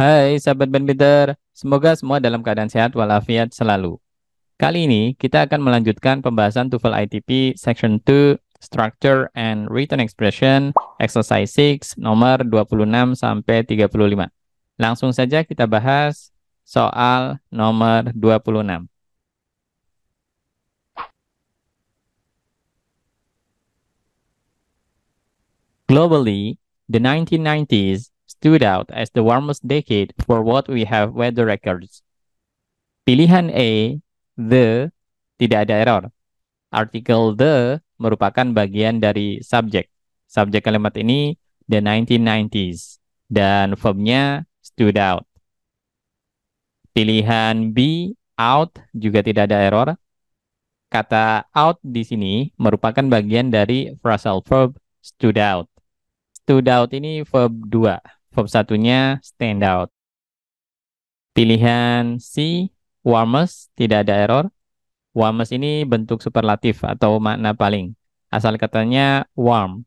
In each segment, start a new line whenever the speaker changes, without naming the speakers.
Hai sahabat Ben Peter, semoga semua dalam keadaan sehat walafiat selalu. Kali ini kita akan melanjutkan pembahasan TOEFL ITP Section 2 Structure and Written Expression Exercise 6 nomor 26 sampai 35. Langsung saja kita bahas soal nomor 26. Globally, the 1990s stood out as the warmest decade for what we have weather records. Pilihan A, the, tidak ada error. Artikel the merupakan bagian dari subjek. Subjek kalimat ini the 1990s dan verbnya stood out. Pilihan B, out, juga tidak ada error. Kata out di sini merupakan bagian dari phrasal verb stood out. Stood out ini verb 2. Verb satunya stand out. Pilihan C, warmest, tidak ada error. Warmest ini bentuk superlatif atau makna paling. Asal katanya warm,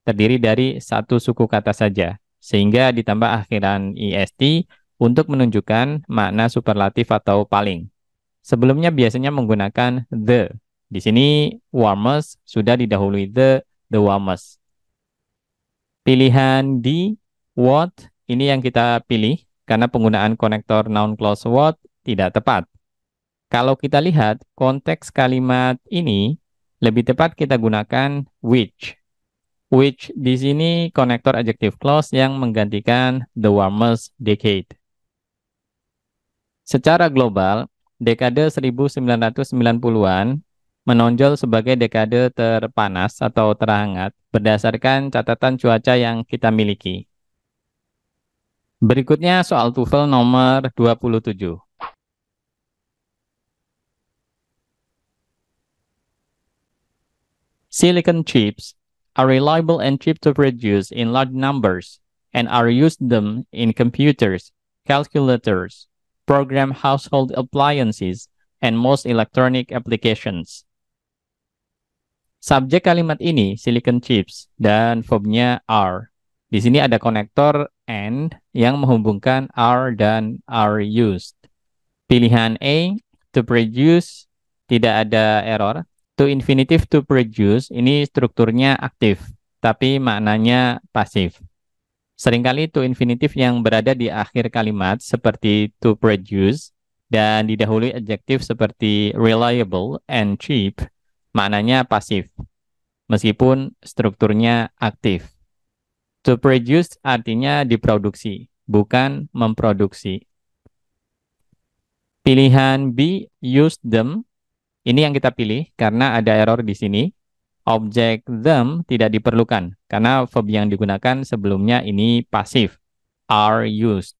terdiri dari satu suku kata saja, sehingga ditambah akhiran est untuk menunjukkan makna superlatif atau paling. Sebelumnya biasanya menggunakan the. Di sini warmest sudah didahului the warmest. Pilihan D, what, ini yang kita pilih karena penggunaan konektor noun clause what tidak tepat. Kalau kita lihat konteks kalimat ini, lebih tepat kita gunakan which. Which di sini konektor adjective clause yang menggantikan the warmest decade. Secara global, dekade 1990-an menonjol sebagai dekade terpanas atau terhangat berdasarkan catatan cuaca yang kita miliki. Berikutnya soal TOEFL nomor 27. Silicon chips are reliable and cheap to produce in large numbers and are used them in computers, calculators, program household appliances, and most electronic applications. Subjek kalimat ini silicon chips dan verbnya are. Di sini ada konektor and yang menghubungkan are dan are used. Pilihan A, to produce, tidak ada error. To infinitive to produce, ini strukturnya aktif, tapi maknanya pasif. Seringkali to infinitive yang berada di akhir kalimat seperti to produce dan didahului adjektif seperti reliable and cheap, maknanya pasif, meskipun strukturnya aktif. To produce artinya diproduksi, bukan memproduksi. Pilihan B, use them. Ini yang kita pilih karena ada error di sini. Objek them tidak diperlukan karena verb yang digunakan sebelumnya ini pasif, are used.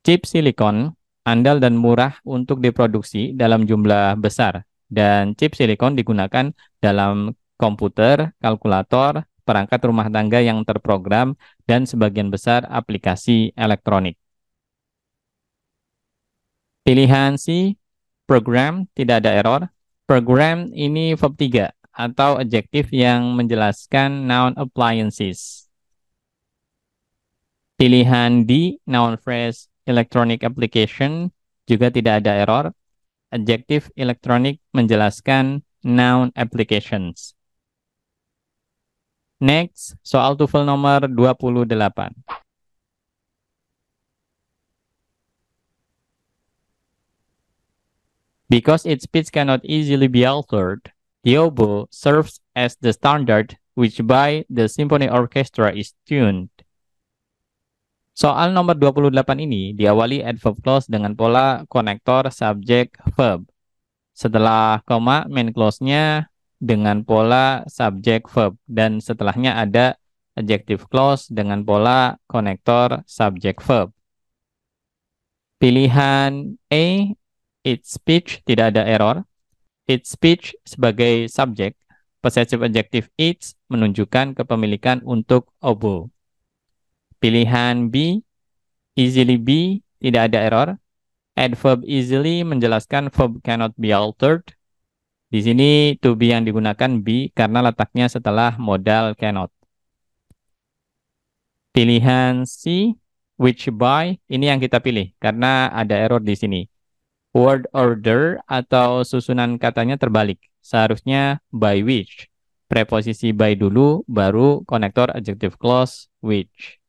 Chip silikon andal dan murah untuk diproduksi dalam jumlah besar, dan chip silikon digunakan dalam komputer, kalkulator, perangkat rumah tangga yang terprogram, dan sebagian besar aplikasi elektronik. Pilihan C, program, tidak ada error. Program ini verb 3 atau adjektif yang menjelaskan noun appliances. Pilihan D, noun phrase electronic application, juga tidak ada error. Adjektif electronic menjelaskan noun applications. Next, soal TOEFL nomor 28. Because its pitch cannot easily be altered, the oboe serves as the standard which by the symphony orchestra is tuned. Soal nomor 28 ini diawali adverb clause dengan pola konektor subject verb. Setelah koma, main clause-nya dengan pola subject verb, dan setelahnya ada adjective clause dengan pola konektor subject verb. Pilihan A, its speech, tidak ada error. Its speech sebagai subjek, possessive adjective its menunjukkan kepemilikan untuk oboe. Pilihan B, easily be, tidak ada error. Adverb easily menjelaskan verb cannot be altered. Di sini to be yang digunakan be karena letaknya setelah modal cannot. Pilihan C, which by, ini yang kita pilih karena ada error di sini. Word order atau susunan katanya terbalik. Seharusnya by which. Preposisi by dulu, baru konektor adjective clause which.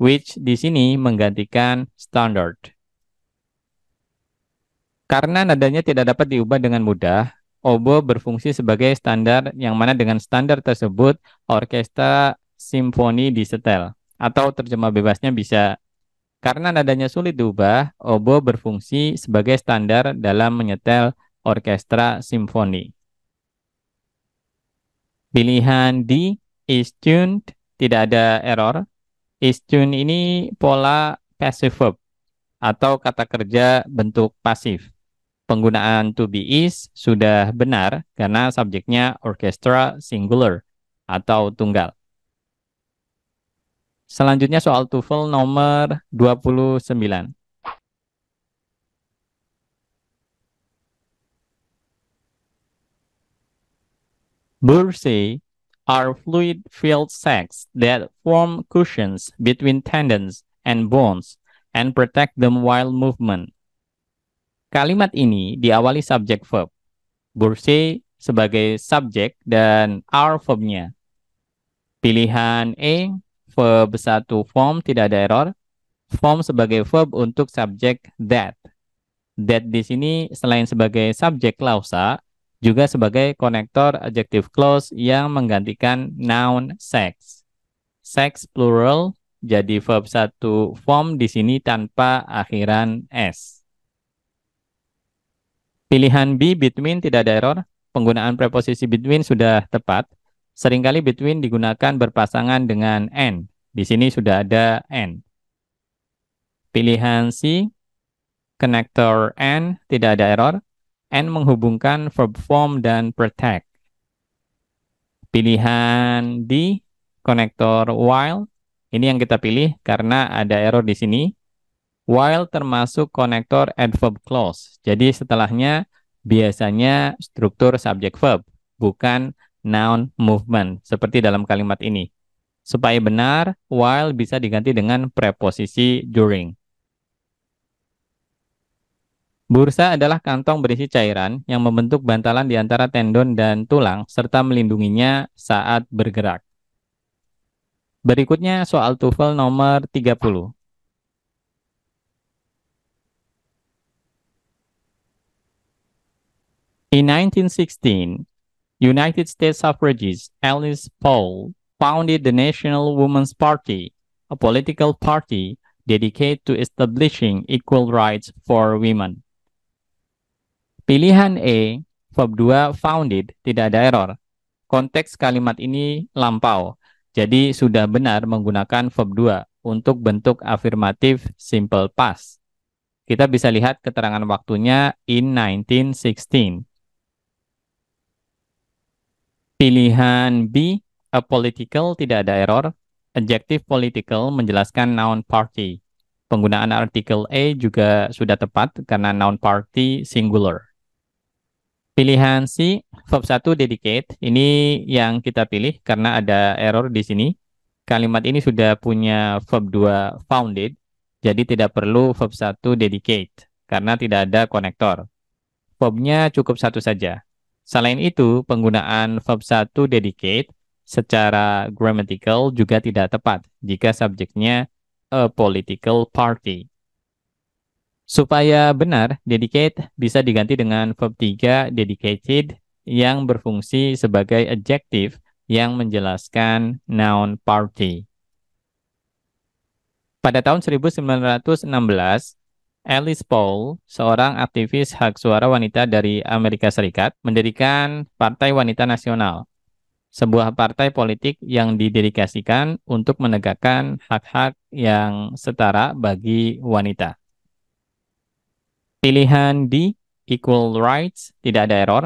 Which di sini menggantikan standard. Karena nadanya tidak dapat diubah dengan mudah, oboe berfungsi sebagai standar yang mana dengan standar tersebut orkestra simfoni disetel. Atau terjemah bebasnya bisa, karena nadanya sulit diubah, oboe berfungsi sebagai standar dalam menyetel orkestra simfoni. Pilihan D, is tuned, tidak ada error. Is tuned ini pola passive verb atau kata kerja bentuk pasif. Penggunaan to be is sudah benar karena subjeknya orkestra singular atau tunggal. Selanjutnya soal TOEFL nomor 29. Bursae are fluid-filled sacs that form cushions between tendons and bones and protect them while movement. Kalimat ini diawali subjek verb. Bursae sebagai subjek dan are verbnya. Pilihan A, verb 1 form, tidak ada error. Form sebagai verb untuk subjek that. That di sini selain sebagai subjek klausa, juga sebagai konektor adjective clause yang menggantikan noun sex. Sex plural, jadi verb 1 form di sini tanpa akhiran s. Pilihan B, between, tidak ada error. Penggunaan preposisi between sudah tepat. Seringkali between digunakan berpasangan dengan and. Di sini sudah ada and. Pilihan C, connector and, tidak ada error. And menghubungkan verb form dan protect. Pilihan D, konektor while. Ini yang kita pilih karena ada error di sini. While termasuk konektor adverb clause. Jadi setelahnya biasanya struktur subject verb, bukan noun movement, seperti dalam kalimat ini. Supaya benar, while bisa diganti dengan preposisi during. Bursa adalah kantong berisi cairan yang membentuk bantalan di antara tendon dan tulang, serta melindunginya saat bergerak. Berikutnya soal TOEFL nomor 30. In 1916, United States suffragist Alice Paul founded the National Women's Party, a political party dedicated to establishing equal rights for women. Pilihan A, verb 2 founded, tidak ada error. Konteks kalimat ini lampau, jadi sudah benar menggunakan verb 2 untuk bentuk afirmatif simple past. Kita bisa lihat keterangan waktunya in 1916. Pilihan B, a political, tidak ada error. Adjective political menjelaskan noun party. Penggunaan artikel A juga sudah tepat karena noun party singular. Pilihan C, verb 1 dedicate. Ini yang kita pilih karena ada error di sini. Kalimat ini sudah punya verb 2 founded, jadi tidak perlu verb 1 dedicate karena tidak ada konektor. Verbnya cukup satu saja. Selain itu, penggunaan verb 1 dedicate secara grammatical juga tidak tepat jika subjeknya a political party. Supaya benar, dedicate bisa diganti dengan verb 3 dedicated yang berfungsi sebagai adjective yang menjelaskan noun party. Pada tahun 1916, Alice Paul, seorang aktivis hak suara wanita dari Amerika Serikat, mendirikan Partai Wanita Nasional, sebuah partai politik yang didedikasikan untuk menegakkan hak-hak yang setara bagi wanita. Pilihan D, equal rights, tidak ada error.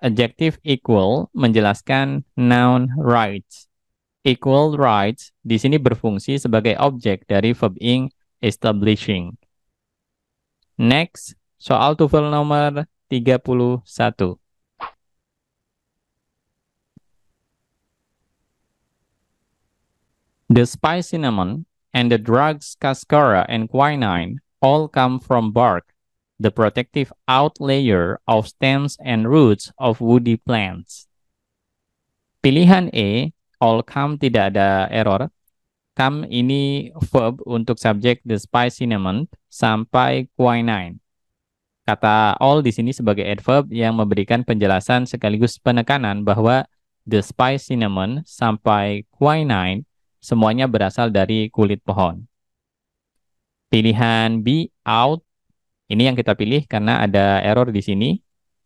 Adjective equal menjelaskan noun rights. Equal rights di sini berfungsi sebagai objek dari verb ing establishing. Next, soal TOEFL nomor 31. The spice cinnamon and the drugs cascara and quinine all come from bark, the protective out layer of stems and roots of woody plants. Pilihan A, all come, tidak ada error. Come ini verb untuk subjek the spice cinnamon sampai quinine. Kata all di sini sebagai adverb yang memberikan penjelasan sekaligus penekanan bahwa the spice cinnamon sampai quinine semuanya berasal dari kulit pohon. Pilihan B, out, ini yang kita pilih karena ada error di sini.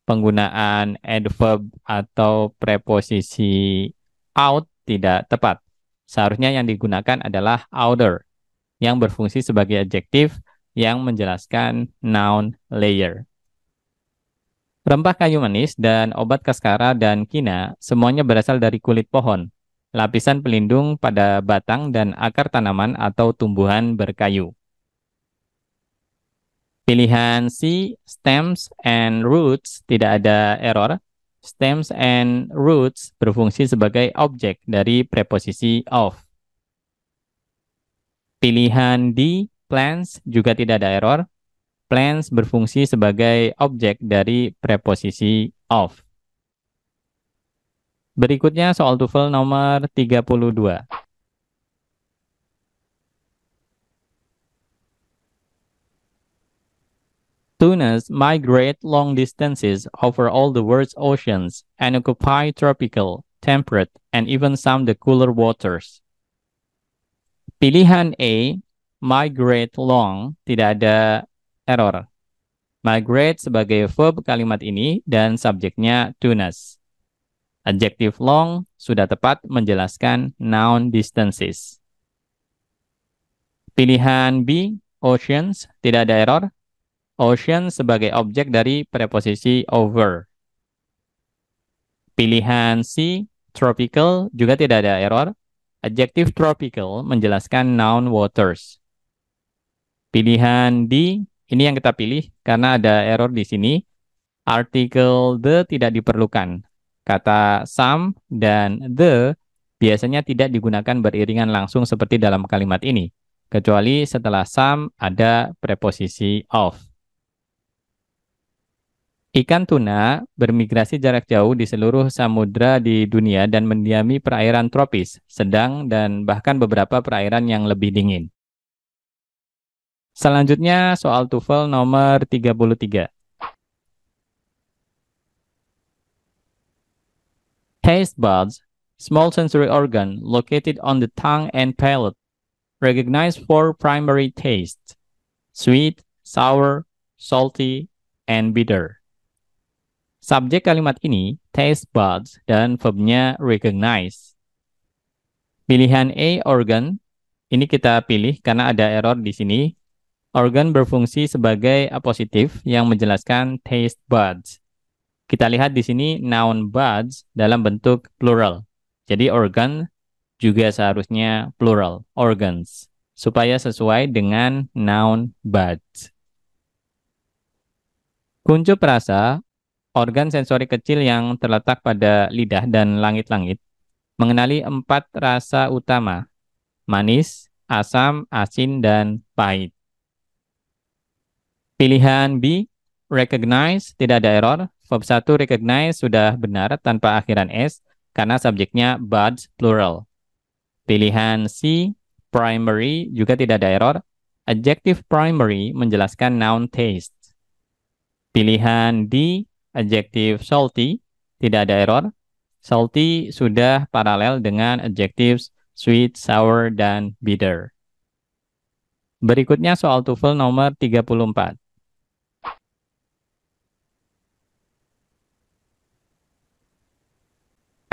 Penggunaan adverb atau preposisi out tidak tepat. Seharusnya yang digunakan adalah outer, yang berfungsi sebagai adjektif yang menjelaskan noun layer. Rempah kayu manis dan obat kaskara dan kina semuanya berasal dari kulit pohon, lapisan pelindung pada batang dan akar tanaman atau tumbuhan berkayu. Pilihan C, stems and roots, tidak ada error. Stems and roots berfungsi sebagai objek dari preposisi of. Pilihan D, plants, juga tidak ada error. Plants berfungsi sebagai objek dari preposisi of. Berikutnya soal TOEFL nomor 32. Tunas migrate long distances over all the world's oceans and occupy tropical, temperate, and even some the cooler waters. Pilihan A, migrate long, tidak ada error. Migrate sebagai verb kalimat ini dan subjeknya tunas. Adjective long sudah tepat menjelaskan noun distances. Pilihan B, oceans, tidak ada error. Ocean sebagai objek dari preposisi over. Pilihan C, tropical, juga tidak ada error. Adjective tropical menjelaskan noun waters. Pilihan D, ini yang kita pilih karena ada error di sini. Artikel the tidak diperlukan. Kata some dan the biasanya tidak digunakan beriringan langsung seperti dalam kalimat ini, kecuali setelah some ada preposisi of. Ikan tuna bermigrasi jarak jauh di seluruh samudra di dunia dan mendiami perairan tropis, sedang, dan bahkan beberapa perairan yang lebih dingin. Selanjutnya, soal TOEFL nomor 33. Taste buds, small sensory organ located on the tongue and palate, recognize four primary tastes: sweet, sour, salty, and bitter. Subjek kalimat ini, taste buds, dan verbnya recognize. Pilihan A, organ. Ini kita pilih karena ada error di sini. Organ berfungsi sebagai apositif yang menjelaskan taste buds. Kita lihat di sini noun buds dalam bentuk plural. Jadi organ juga seharusnya plural, organs, supaya sesuai dengan noun buds. Kuncup rasa, organ sensori kecil yang terletak pada lidah dan langit-langit, mengenali 4 rasa utama: manis, asam, asin, dan pahit. Pilihan B, recognize, tidak ada error. Verb 1 recognize sudah benar tanpa akhiran S karena subjeknya buds plural. Pilihan C, primary, juga tidak ada error. Adjective primary menjelaskan noun taste. Pilihan D, adjective salty, tidak ada error. Salty sudah paralel dengan adjectives sweet, sour, dan bitter. Berikutnya soal TOEFL nomor 34.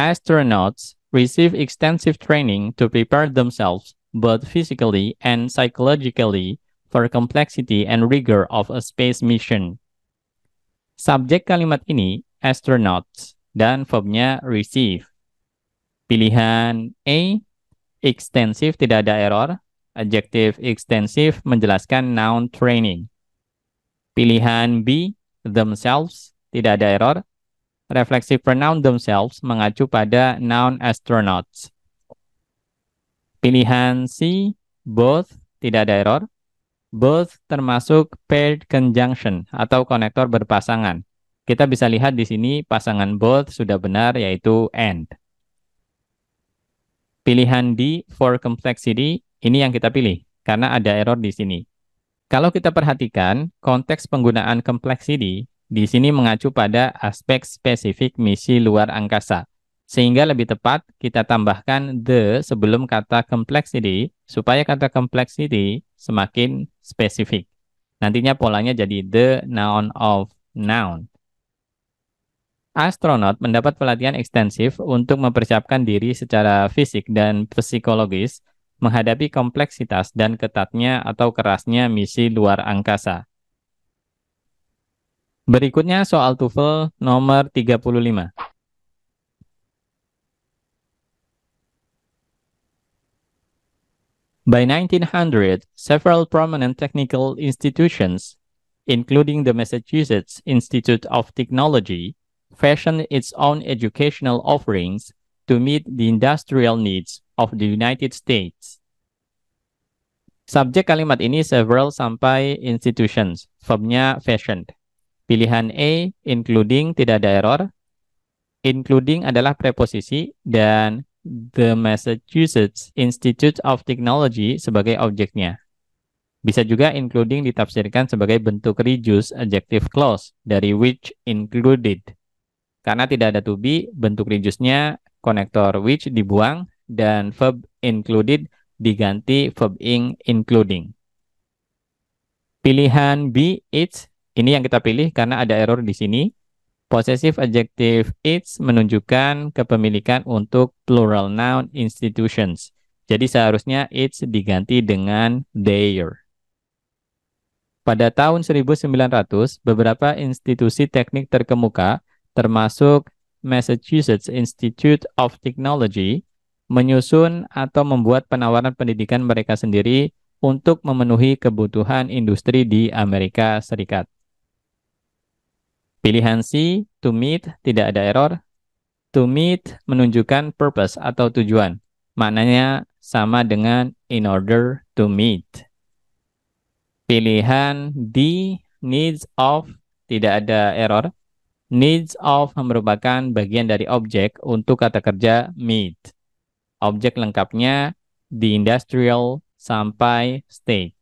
Astronauts receive extensive training to prepare themselves both physically and psychologically for complexity and rigor of a space mission. Subjek kalimat ini, astronauts, dan verbnya receive. Pilihan A, extensive, tidak ada error. Adjective extensive menjelaskan noun training. Pilihan B, themselves, tidak ada error. Reflexive pronoun themselves mengacu pada noun astronauts. Pilihan C, both, tidak ada error. Both termasuk paired conjunction atau konektor berpasangan. Kita bisa lihat di sini pasangan both sudah benar, yaitu and. Pilihan D, for complexity, ini yang kita pilih karena ada error di sini. Kalau kita perhatikan, konteks penggunaan complexity di sini mengacu pada aspek spesifik misi luar angkasa. Sehingga lebih tepat kita tambahkan the sebelum kata complexity supaya kata complexity semakin spesifik. Nantinya polanya jadi the noun of noun. Astronot mendapat pelatihan ekstensif untuk mempersiapkan diri secara fisik dan psikologis menghadapi kompleksitas dan ketatnya atau kerasnya misi luar angkasa. Berikutnya soal TOEFL nomor 35. By 1900, several prominent technical institutions, including the Massachusetts Institute of Technology, fashioned its own educational offerings to meet the industrial needs of the United States. Subjek kalimat ini several sampai institutions, verbnya fashioned. Pilihan A, including, tidak ada error. Including adalah preposisi dan the Massachusetts Institute of Technology sebagai objeknya. Bisa juga including ditafsirkan sebagai bentuk reduced adjective clause dari which included. Karena tidak ada to be, bentuk reduce-nya konektor which dibuang dan verb included diganti verb ing including. Pilihan B, its, Ini yang kita pilih karena ada error di sini. Possessive adjective its menunjukkan kepemilikan untuk plural noun institutions. Jadi seharusnya its diganti dengan their. Pada tahun 1900, beberapa institusi teknik terkemuka, termasuk Massachusetts Institute of Technology, menyusun atau membuat penawaran pendidikan mereka sendiri untuk memenuhi kebutuhan industri di Amerika Serikat. Pilihan C, to meet, tidak ada error. To meet menunjukkan purpose atau tujuan. Maknanya sama dengan in order to meet. Pilihan D, needs of, tidak ada error. Needs of merupakan bagian dari objek untuk kata kerja meet. Objek lengkapnya the industrial sampai state.